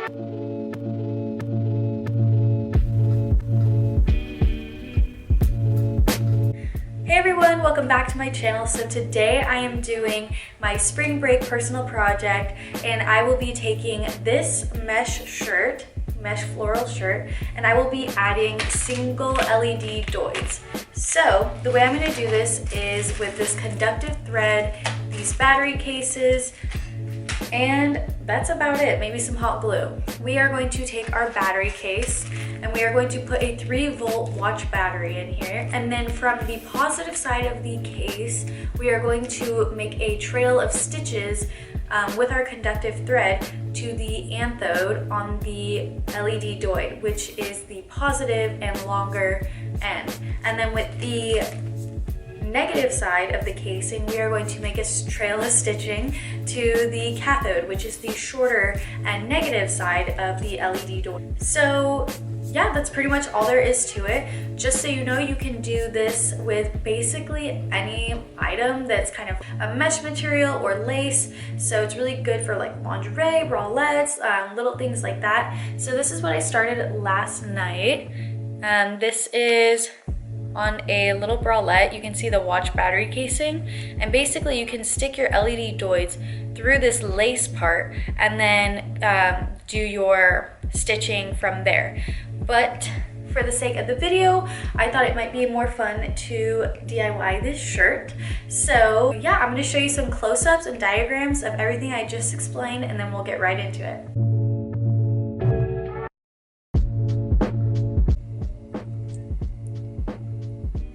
Hey everyone, welcome back to my channel. So today I am doing my spring break personal project, and I will be taking this mesh floral shirt, and I will be adding single LED doilies. So the way I'm going to do this is with this conductive thread, these battery cases, and that's about it. Maybe some hot glue. We are going to take our battery case and we are going to put a 3-volt watch battery in here, and then from the positive side of the case we are going to make a trail of stitches with our conductive thread to the anode on the LED doily, which is the positive and longer end. And then with the negative side of the casing, we are going to make a trail of stitching to the cathode, which is the shorter and negative side of the LED door. So yeah, that's pretty much all there is to it. Just so you know, you can do this with basically any item that's kind of a mesh material or lace. So it's really good for like lingerie, bralettes, little things like that. So this is what I started last night. This is on a little bralette. You can see the watch battery casing, and basically you can stick your LED doilies through this lace part and then do your stitching from there. But for the sake of the video, I thought it might be more fun to DIY this shirt. So yeah, I'm going to show you some close-ups and diagrams of everything I just explained, and then we'll get right into it.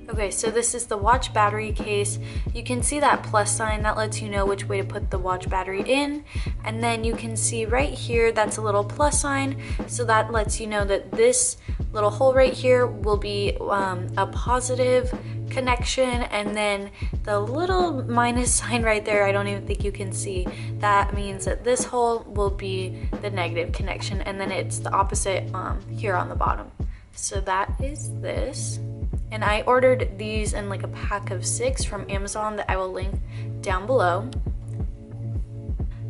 Okay, so this is the watch battery case. You can see that plus sign that lets you know which way to put the watch battery in, and then you can see right here that's a little plus sign, so that lets you know that this little hole right here will be a positive connection, and then the little minus sign right there, I don't even think you can see, that means that this hole will be the negative connection, and then it's the opposite here on the bottom. So that is this. And I ordered these in like a pack of 6 from Amazon that I will link down below.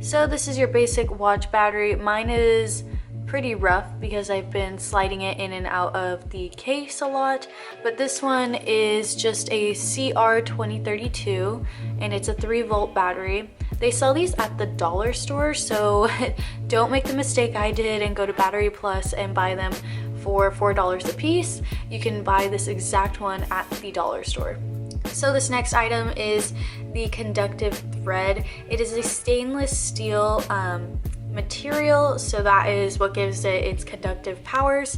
So this is your basic watch battery. Mine is pretty rough because I've been sliding it in and out of the case a lot, but this one is just a CR2032 and it's a 3-volt battery. They sell these at the dollar store, so don't make the mistake I did and go to Battery Plus and buy them for $4 a piece. You can buy this exact one at the dollar store. So this next item is the conductive thread. It is a stainless steel material, so that is what gives it its conductive powers,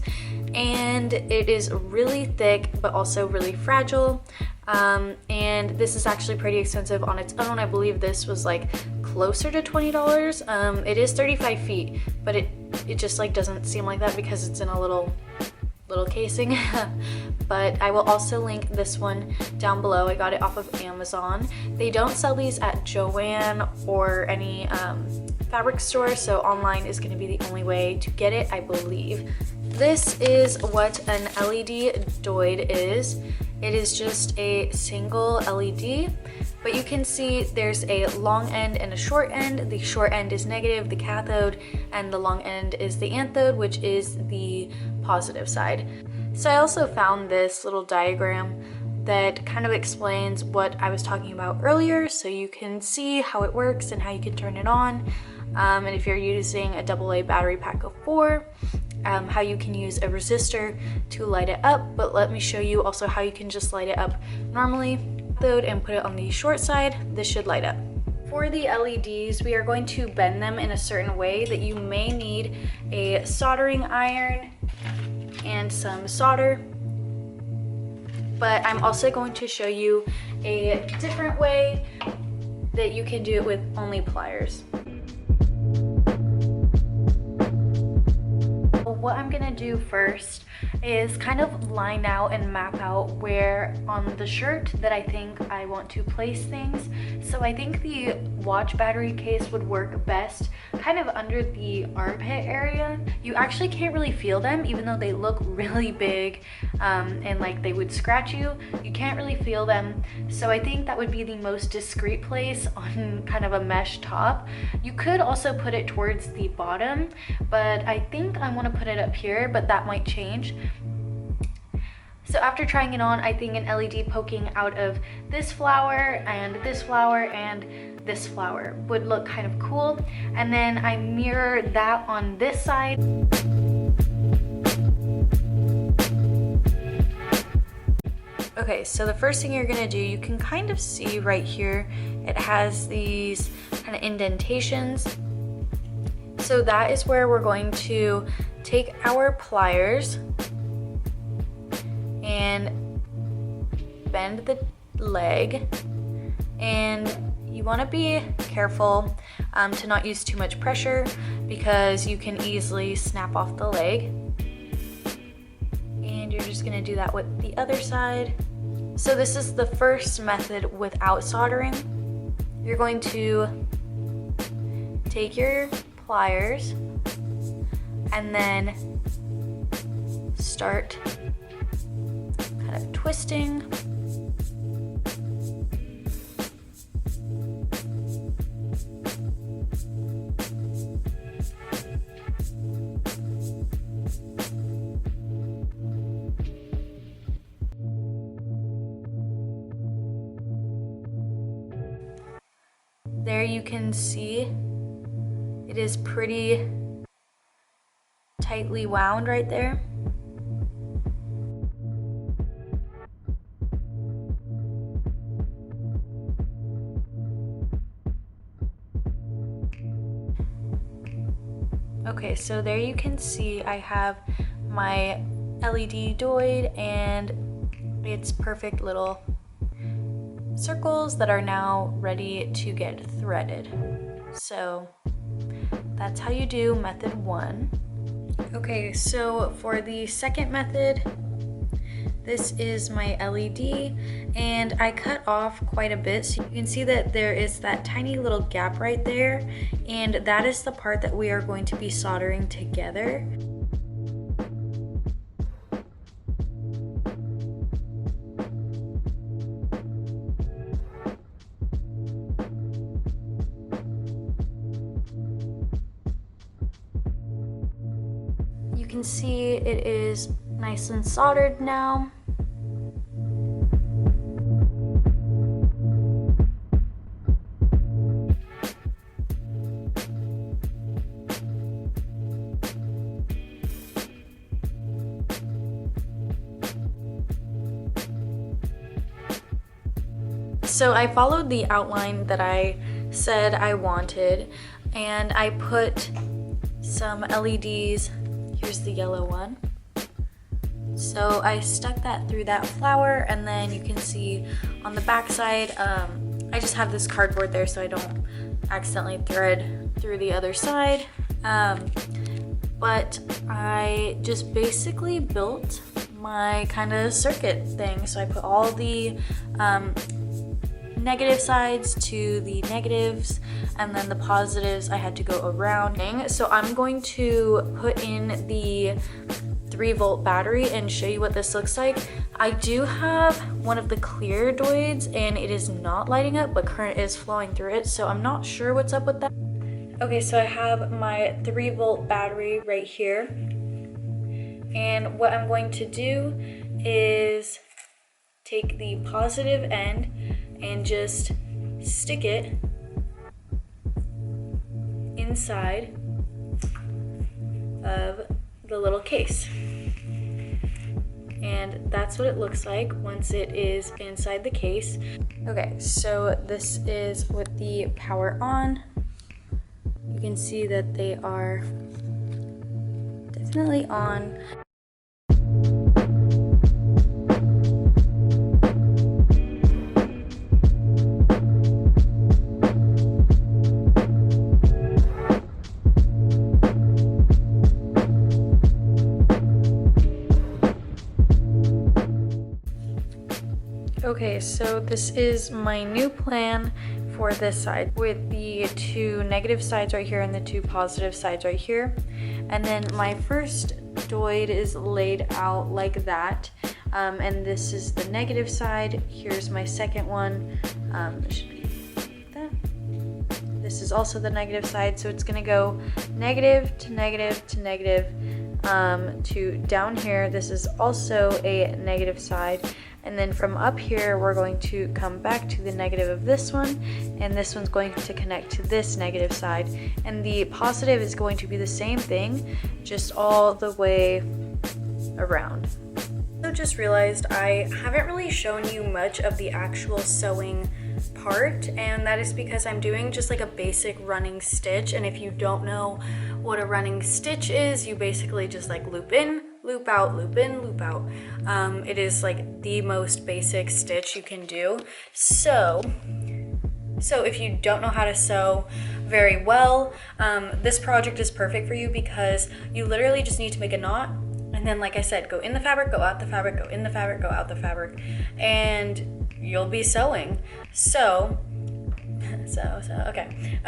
and it is really thick but also really fragile. And this is actually pretty expensive on its own. I believe this was like closer to $20. It is 35 feet, but it just like doesn't seem like that because it's in a little casing. But I will also link this one down below. I got it off of Amazon. They don't sell these at Joann or any fabric store, so online is going to be the only way to get it, I believe. This is what an LED doily is. It is just a single LED, but you can see there's a long end and a short end. The short end is negative, the cathode, and the long end is the anode, which is the positive side. So I also found this little diagram that kind of explains what I was talking about earlier, so you can see how it works and how you can turn it on. And if you're using a AA battery pack of 4, how you can use a resistor to light it up, but let me show you also how you can just light it up normally and put it on the short side. This should light up. For the LEDs, we are going to bend them in a certain way that you may need a soldering iron and some solder, but I'm also going to show you a different way that you can do it with only pliers. What I'm gonna do first is kind of line out and map out where on the shirt that I think I want to place things. So I think the watch battery case would work best kind of under the armpit area. You actually can't really feel them, even though they look really big and like they would scratch you. You can't really feel them. So I think that would be the most discreet place on kind of a mesh top. You could also put it towards the bottom, but I think I want to put it up here, but that might change. So after trying it on, I think an LED poking out of this flower and this flower and this flower would look kind of cool. And then I mirror that on this side. Okay, so the first thing you're gonna do, you can kind of see right here, it has these kind of indentations. So that is where we're going to take our pliers and bend the leg, and you want to be careful to not use too much pressure because you can easily snap off the leg. And you're just going to do that with the other side. So this is the first method without soldering. You're going to take your pliers and then start kind of twisting. There you can see it is pretty tightly wound right there. Okay, so there you can see I have my LED dioid and its perfect little circles that are now ready to get threaded. So that's how you do method 1. Okay, so for the second method, this is my LED and I cut off quite a bit, so you can see that there is that tiny little gap right there, and that is the part that we are going to be soldering together. You can see it is nice and soldered now. So I followed the outline that I said I wanted, and I put some LEDs. Here's the yellow one. So I stuck that through that flower, and then you can see on the back side, I just have this cardboard there so I don't accidentally thread through the other side. But I just basically built my kind of circuit thing. So I put all the negative sides to the negatives, and then the positives I had to go around. So I'm going to put in the 3-volt battery and show you what this looks like. I do have one of the clear dioids and it is not lighting up, but current is flowing through it, so I'm not sure what's up with that. Okay, so I have my 3-volt battery right here, and what I'm going to do is take the positive end and just stick it inside of the little case. And that's what it looks like once it is inside the case. Okay, so this is with the power on. You can see that they are definitely on. Okay, so this is my new plan for this side with the 2 negative sides right here and the 2 positive sides right here. And then my first doid is laid out like that. And this is the negative side. Here's my second one. It should be like that. This is also the negative side, so it's gonna go negative to negative to negative to down here. This is also a negative side. And then from up here, we're going to come back to the negative of this one, and this one's going to connect to this negative side. And the positive is going to be the same thing, just all the way around. I just realized I haven't really shown you much of the actual sewing part, and that is because I'm doing just like a basic running stitch. And if you don't know what a running stitch is, you basically just like loop in, loop out, loop in, loop out. It is like the most basic stitch you can do. So if you don't know how to sew very well, this project is perfect for you, because you literally just need to make a knot, and then, like I said, go in the fabric, go out the fabric, go in the fabric, go out the fabric, and you'll be sewing. So okay.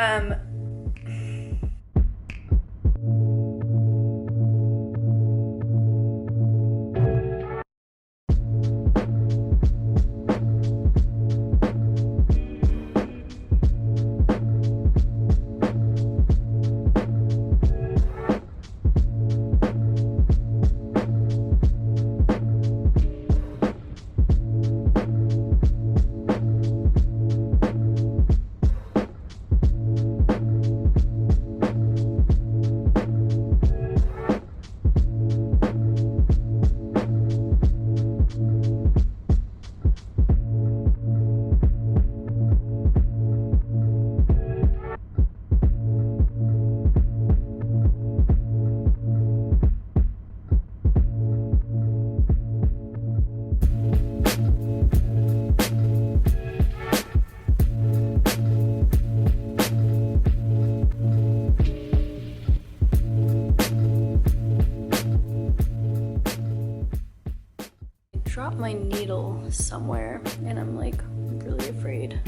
Dropped my needle somewhere, and I'm like really afraid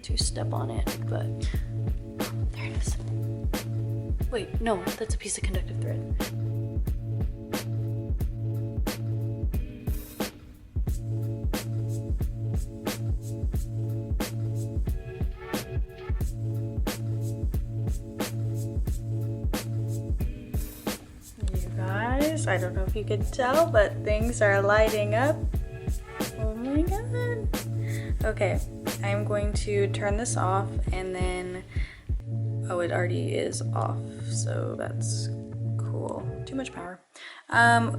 to step on it, but there it is. Wait, no, that's a piece of conductive thread. I don't know if you could tell, but things are lighting up. Oh my god. Okay, I'm going to turn this off, and then, oh, it already is off, so that's cool. Too much power.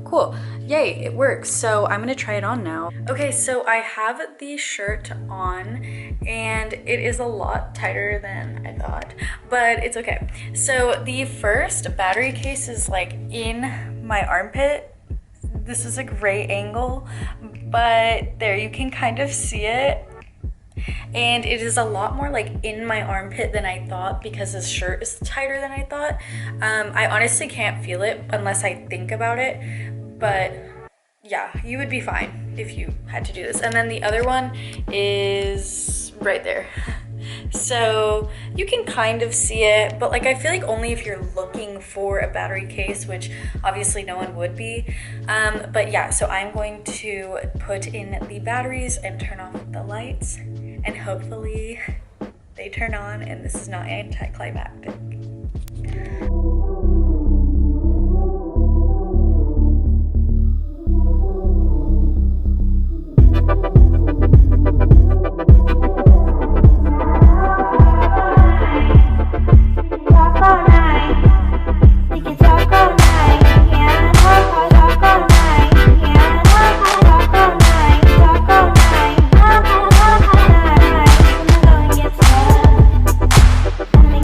Cool. Yay, it works. So I'm gonna try it on now. Okay, so I have the shirt on, and it is a lot tighter than I thought, but it's okay. So the first battery case is like in my armpit. This is a great angle, but there you can kind of see it. And it is a lot more like in my armpit than I thought, because this shirt is tighter than I thought. I honestly can't feel it unless I think about it, but yeah, you would be fine if you had to do this. And then the other one is right there. So you can kind of see it, but like I feel like only if you're looking for a battery case, which obviously no one would be. But yeah, so I'm going to put in the batteries and turn off the lights, and hopefully they turn on and this is not anticlimactic.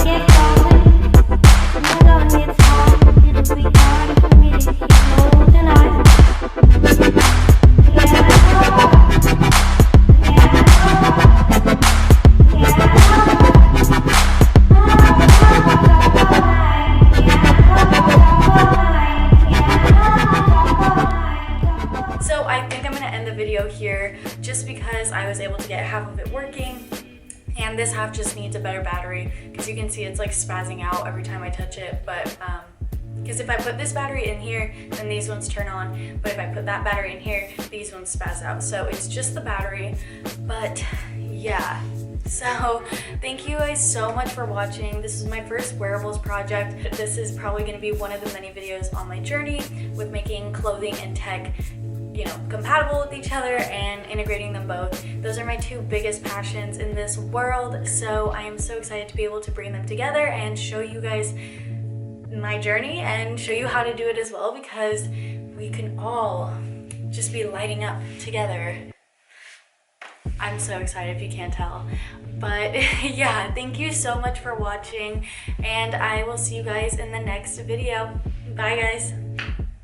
Get going. half just needs a better battery because you can see it's like spazzing out every time I touch it, but because if I put this battery in here, then these ones turn on, but if I put that battery in here, these ones spaz out. So it's just the battery, but yeah. So thank you guys so much for watching. This is my first wearables project. This is probably going to be one of the many videos on my journey with making clothing and tech, you know, compatible with each other and integrating them both. Those are my two biggest passions in this world, so I am so excited to be able to bring them together and show you guys my journey and show you how to do it as well, because we can all just be lighting up together. I'm so excited if you can't tell. But yeah, thank you so much for watching, and I will see you guys in the next video. Bye guys.